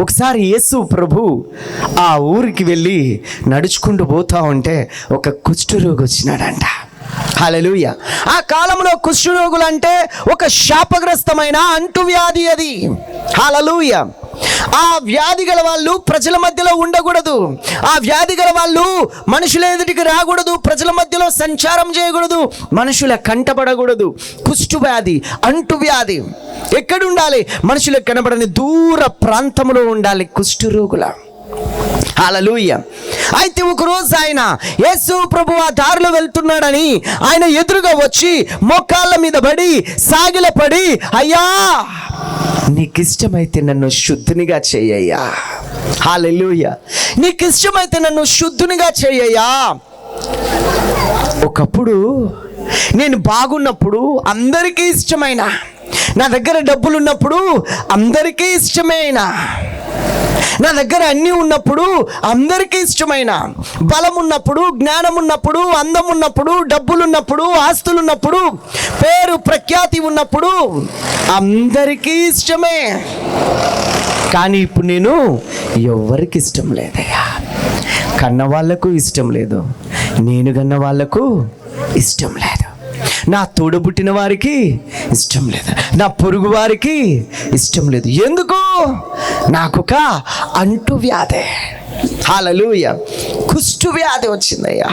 ఒకసారి యేసు ప్రభు ఆ ఊరికి వెళ్ళి నడుచుకుంటూ పోతా ఉంటే ఒక కుష్ఠరోగి వచ్చినాడంట. హల్లెలూయా. ఆ కాలంలో కుష్ఠరోగులు అంటే ఒక శాపగ్రస్తమైన అంటువ్యాధి అది. హల్లెలూయా. ఆ వ్యాధి గల వాళ్ళు ప్రజల మధ్యలో ఉండకూడదు. ఆ వ్యాధి గల వాళ్ళు మనుషుల ఎదుటికి రాకూడదు. ప్రజల మధ్యలో సంచారం చేయకూడదు. మనుషుల కంటపడకూడదు. కుష్ఠవ్యాధి, అంటువ్యాధి ఎక్కడుండాలి? మనుషులకు కనబడని దూర ప్రాంతంలో ఉండాలి కుష్ఠరోగుల. హల్లెలూయా. అయితే ఒకరోజు ఆయన యేసు ప్రభు ఆ దారిలో వెళ్తున్నాడని ఆయన ఎదురుగా వచ్చి మోకాళ్ళ మీద పడి సాగిలపడి, అయ్యా నీకు ఇష్టమైతే నన్ను శుద్ధునిగా చేయయ్యా. హల్లెలూయా. నీకు ఇష్టమైతే నన్ను శుద్ధునిగా చేయయ్యా. ఒకప్పుడు నేను బాగున్నప్పుడు అందరికీ ఇష్టమైన, నా దగ్గర డబ్బులు ఉన్నప్పుడు అందరికీ ఇష్టమైన, నా దగ్గర అన్నీ ఉన్నప్పుడు అందరికీ ఇష్టమైన, బలం ఉన్నప్పుడు, జ్ఞానం ఉన్నప్పుడు, అందం ఉన్నప్పుడు, డబ్బులున్నప్పుడు, ఆస్తులు ఉన్నప్పుడు, పేరు ప్రఖ్యాతి ఉన్నప్పుడు అందరికీ ఇష్టమే. కానీ ఇప్పుడు నేను ఎవరికి ఇష్టం లేదయ్యా. కన్న వాళ్లకు ఇష్టం లేదు, నేను కన్న వాళ్లకు ఇష్టం లేదు, నా తోడబుట్టిన వారికి ఇష్టం లేదు, నా పొరుగు వారికి ఇష్టం లేదు. ఎందుకు? నాకొక అంటువ్యాధి, హల్లెలూయా, కుష్ఠవ్యాధి వచ్చిందయ్యా.